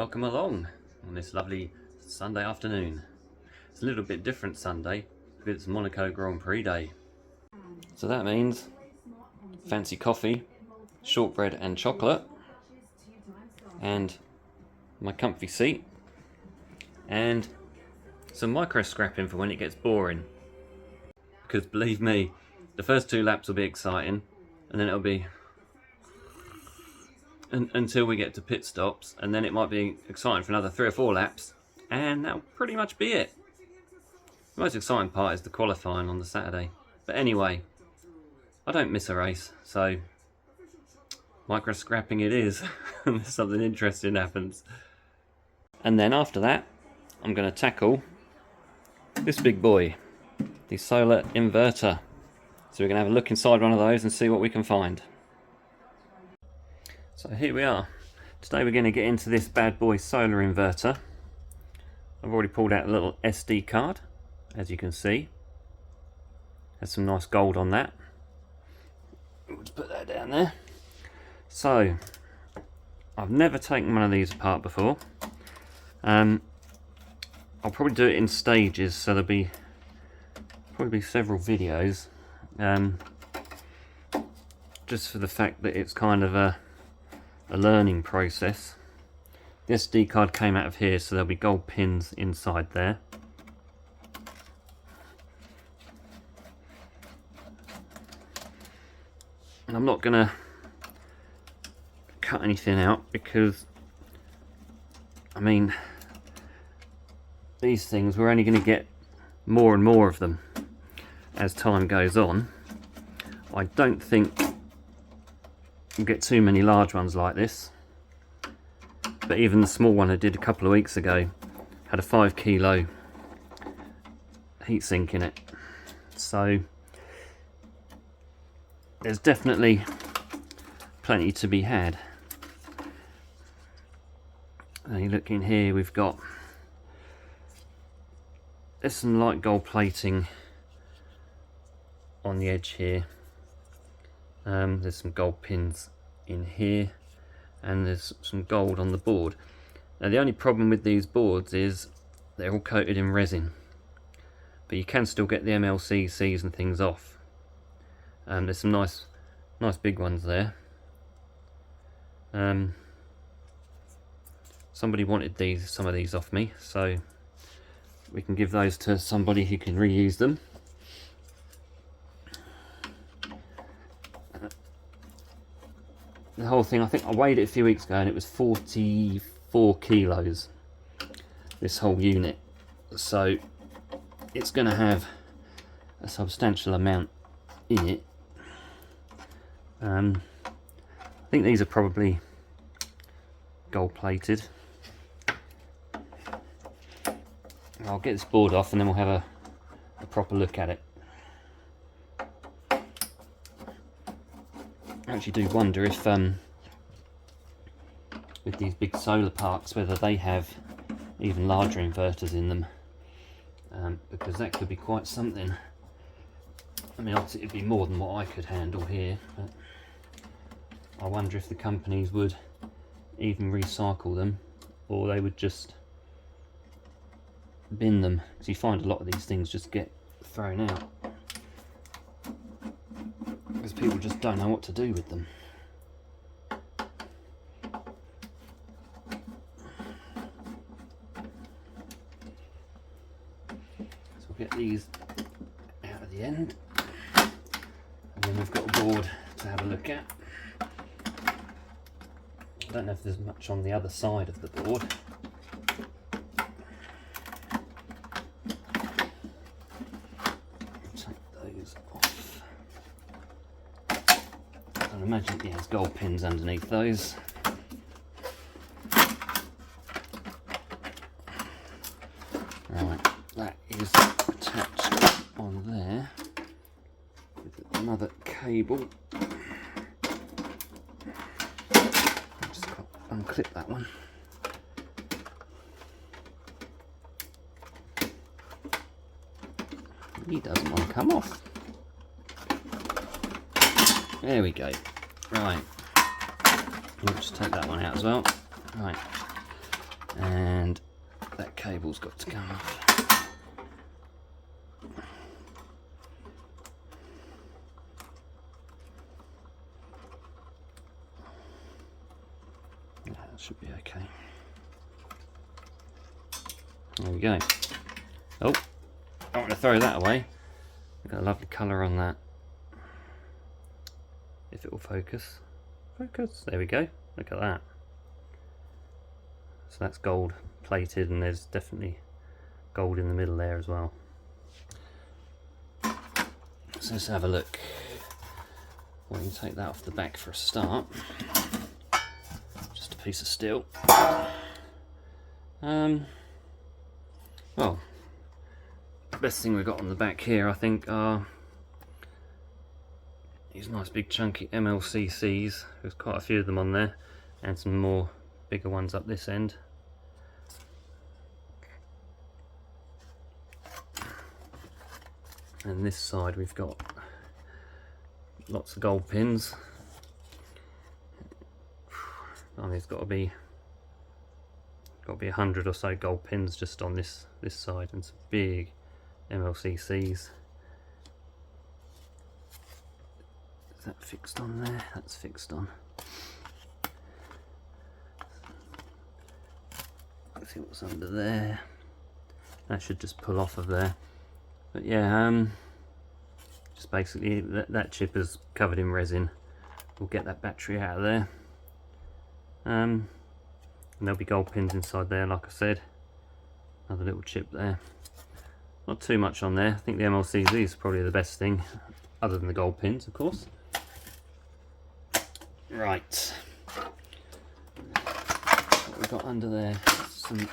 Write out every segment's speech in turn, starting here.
welcome along on this lovely Sunday afternoon. It's a little bit different Sunday because it's Monaco Grand Prix day. So that means fancy coffee, shortbread and chocolate, and my comfy seat, and some micro scrapping for when it gets boring. Because believe me, the first 2 laps will be exciting, and then it'll be until we get to pit stops, and then it might be exciting for another 3 or 4 laps, and that'll pretty much be it. The most exciting part is the qualifying on the Saturday. But anyway, I don't miss a race, so micro scrapping it is unless something interesting happens. And then after that, I'm going to tackle this big boy, the solar inverter. So we're going to have a look inside one of those and see what we can find. So here we are. Today we're going to get into this bad boy solar inverter. I've already pulled out a little SD card, as you can see. There's some nice gold on that. We'll just put that down there. So, I've never taken one of these apart before. I'll probably do it in stages, so there'll be probably several videos. Just for the fact that it's kind of a learning process. The SD card came out of here, so there'll be gold pins inside there. And I'm not going to cut anything out because, I mean, these things, we're only going to get more and more of them as time goes on. I don't think we'll get too many large ones like this, but even the small one I did a couple of weeks ago had a 5 kilo heatsink in it, so there's definitely plenty to be had. And you look in here, we've got, there's some light gold plating on the edge here. There's some gold pins in here, and there's some gold on the board. Now the only problem with these boards is they're all coated in resin, but you can still get the MLCCs and things off. There's some nice big ones there. Somebody wanted some of these off me, so we can give those to somebody who can reuse them. The whole thing, I think I weighed it a few weeks ago and it was 44 kilos, this whole unit, so it's going to have a substantial amount in it. I think these are probably gold plated. I'll get this board off and then we'll have a proper look at it. I actually do wonder if with these big solar parks whether they have even larger inverters in them, because that could be quite something. I mean, obviously it'd be more than what I could handle here, but I wonder if the companies would even recycle them, or they would just bin them, because you find a lot of these things just get thrown out because people just don't know what to do with them. So we'll get these out of the end, and then we've got a board to have a look at. I don't know if there's much on the other side of the board. I imagine, yeah, there's gold pins underneath those. Right, that is attached on there with another cable. Just got to unclip that one. He doesn't want to come off. There we go. Right. We'll just take that one out as well. Right. And that cable's got to come off. That should be okay. There we go. Oh, I want to throw that away. Got a lovely colour on that. If it will focus. Focus. There we go. Look at that. So that's gold plated, and there's definitely gold in the middle there as well. So let's have a look. Well, you can take that off the back for a start. Just a piece of steel. Well, the best thing we've got on the back here, I think, are these nice big chunky MLCCs. There's quite a few of them on there, and some more bigger ones up this end. And this side we've got lots of gold pins. I mean, it's got to be 100 or so gold pins just on this side, and some big MLCCs. Is that fixed on there? That's fixed on. Let's see what's under there. That should just pull off of there. But yeah, just basically that chip is covered in resin. We'll get that battery out of there. And there'll be gold pins inside there, like I said. Another little chip there. Not too much on there. I think the MLCC is probably the best thing, other than the gold pins, of course. Right. What we've got under there, some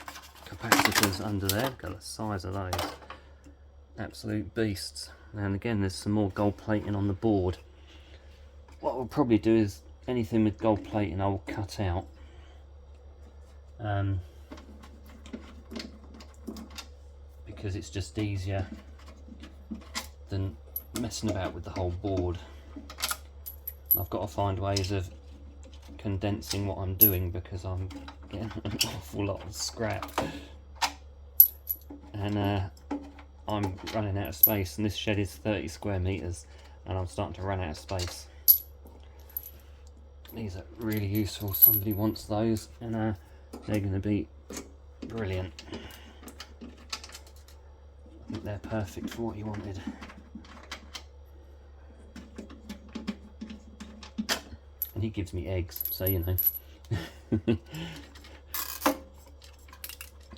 capacitors under there. Look at the size of those. Absolute beasts. And again, there's some more gold plating on the board. What we'll probably do is anything with gold plating I will cut out. Because it's just easier than messing about with the whole board. I've got to find ways of condensing what I'm doing, because I'm getting an awful lot of scrap, and I'm running out of space, and this shed is 30 square meters, and I'm starting to run out of space. These are really useful. Somebody wants those, and they're going to be brilliant. I think they're perfect for what you wanted. And he gives me eggs, so you know.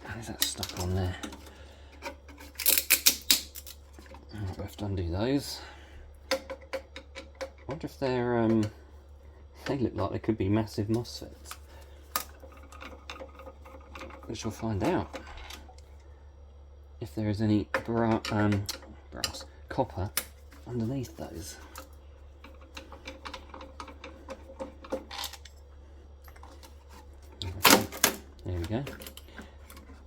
How is that stuck on there? I'll have to undo those. I wonder if they're they look like they could be massive MOSFETs. We shall find out if there is any brass, copper underneath those. There we go.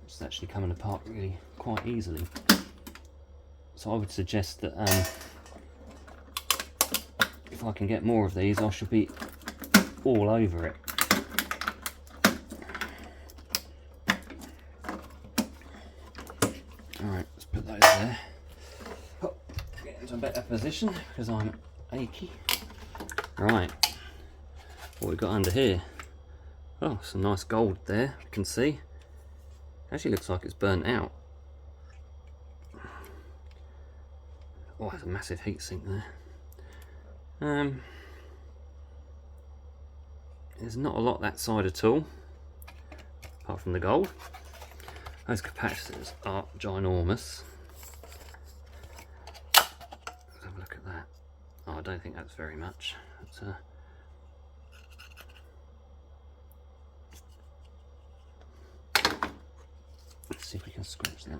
It's actually coming apart really quite easily. So I would suggest that if I can get more of these, I should be all over it. Alright, let's put those there. Oh, get into a better position because I'm achy. Right, what we've got under here. Oh, some nice gold there, you can see. Actually looks like it's burnt out. Oh, there's a massive heatsink there. There's not a lot that side at all, apart from the gold. Those capacitors are ginormous. Let's have a look at that. Oh, I don't think that's very much. That's, let's see if we can scratch that.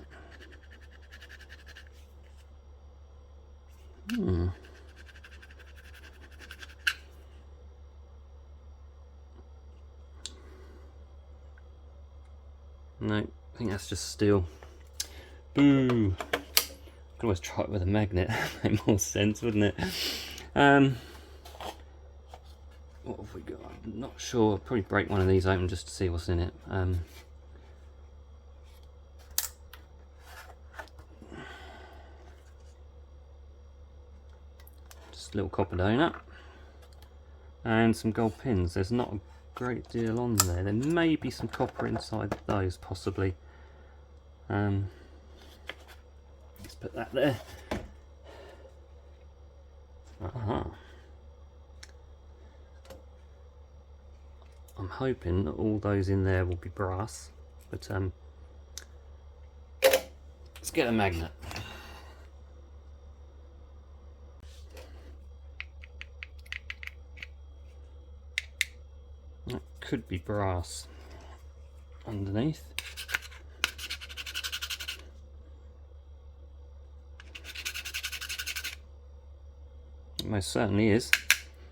No, I think that's just steel. Boo! Could always try it with a magnet. Make more sense, wouldn't it? What have we got? I'm not sure. I'll probably break one of these open just to see what's in it. Just a little copper donut. And some gold pins. There's not a great deal on there. There may be some copper inside those, possibly. Let's put that there. I'm hoping that all those in there will be brass, but let's get a magnet. That could be brass underneath. It most certainly is.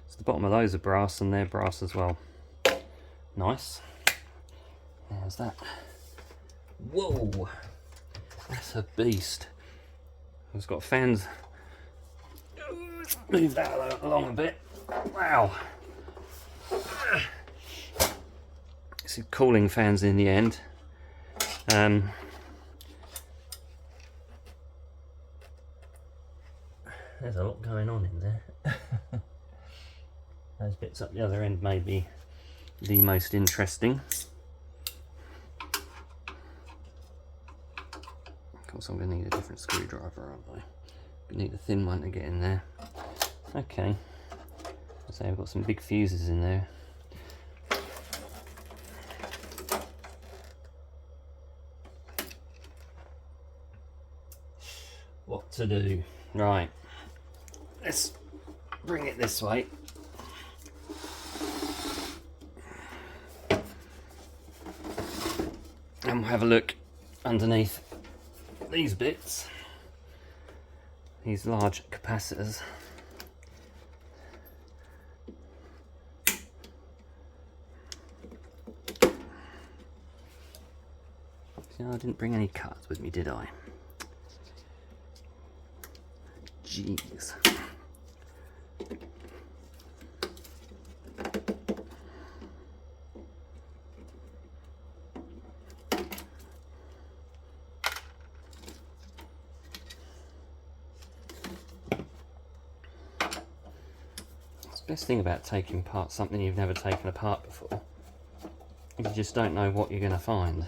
So the bottom of those are brass and they're brass as well. Nice. There's that. Whoa! That's a beast. It's got fans. Move that along a bit. Wow. Some cooling fans in the end. There's a lot going on in there. Those bits up the other end may be the most interesting. Of course I'm going to need a different screwdriver, aren't I? I need a thin one to get in there. Okay. So I've got some big fuses in there. What to do? Right. Let's bring it this way. And we'll have a look underneath these bits, these large capacitors. See, I didn't bring any cuts with me, did I? Jeez. Best thing about taking apart something you've never taken apart before, you just don't know what you're going to find.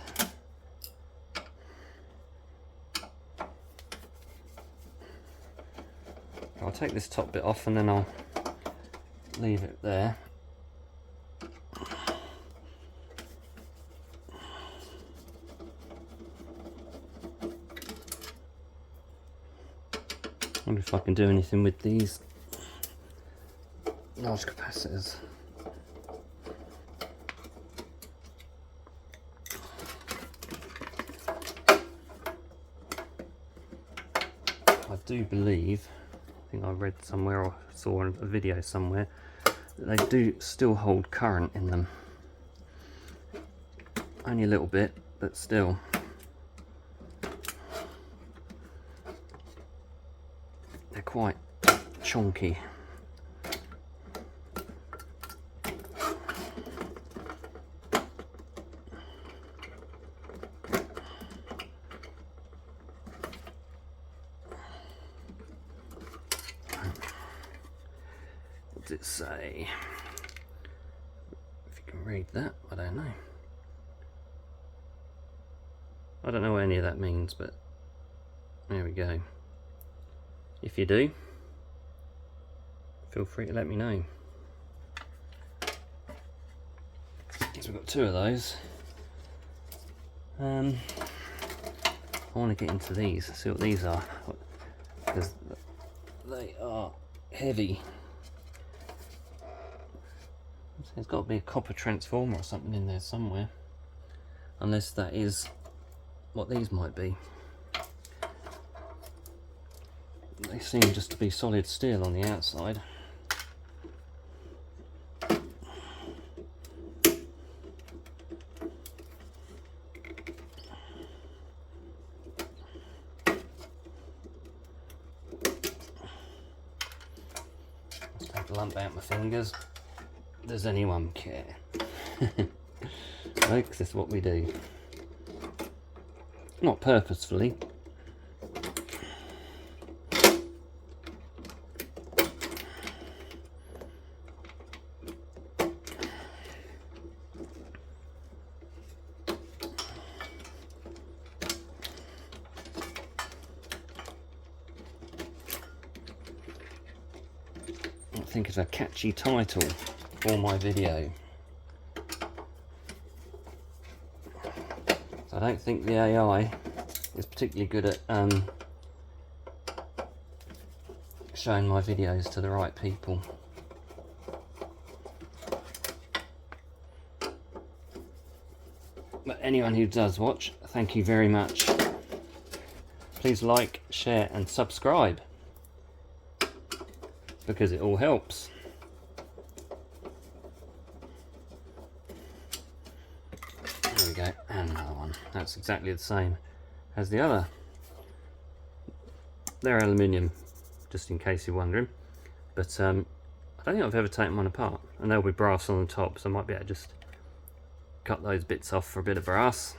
I'll take this top bit off and then I'll leave it there. I wonder if I can do anything with these large capacitors. I do believe, I think I read somewhere or saw in a video somewhere, that they do still hold current in them. Only a little bit, but still. They're quite chunky. What does it say? If you can read that, I don't know. I don't know what any of that means, but there we go. If you do, feel free to let me know. So we've got two of those. I want to get into these, see what these are, because they are heavy. There's got to be a copper transformer or something in there somewhere, unless that is what these might be. They seem just to be solid steel on the outside. Let's take a lump out my fingers. Does anyone care? No, 'cause that's what we do. Not purposefully. think of a catchy title for my video. So I don't think the AI is particularly good at showing my videos to the right people. But anyone who does watch, thank you very much. Please like, share and subscribe, because it all helps. There we go, and another one. That's exactly the same as the other. They're aluminium, just in case you're wondering. But I don't think I've ever taken one apart. And there'll be brass on the top, so I might be able to just cut those bits off for a bit of brass.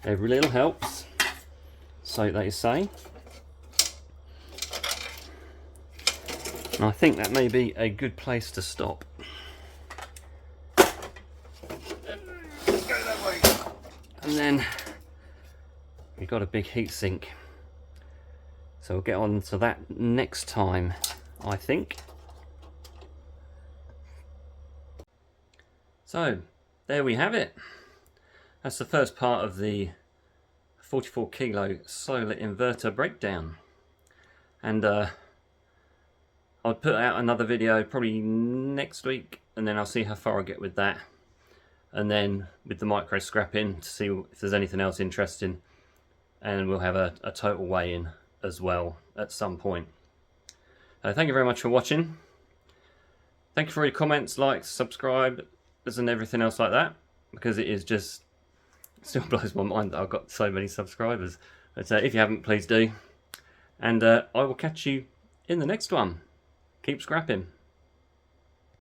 Every little helps, so they say. And I think that may be a good place to stop. Let's go that way. And then we've got a big heat sink. So we'll get on to that next time, I think. So, there we have it. That's the first part of the 44 kilo solar inverter breakdown. And I'll put out another video probably next week, and then I'll see how far I get with that. And then with the micro scrapping to see if there's anything else interesting. And we'll have a total weigh-in as well at some point. Thank you very much for watching. Thank you for your comments, likes, subscribe, and everything else like that, because it is just, still blows my mind that I've got so many subscribers. But if you haven't, please do. And I will catch you in the next one. Keep scrapping.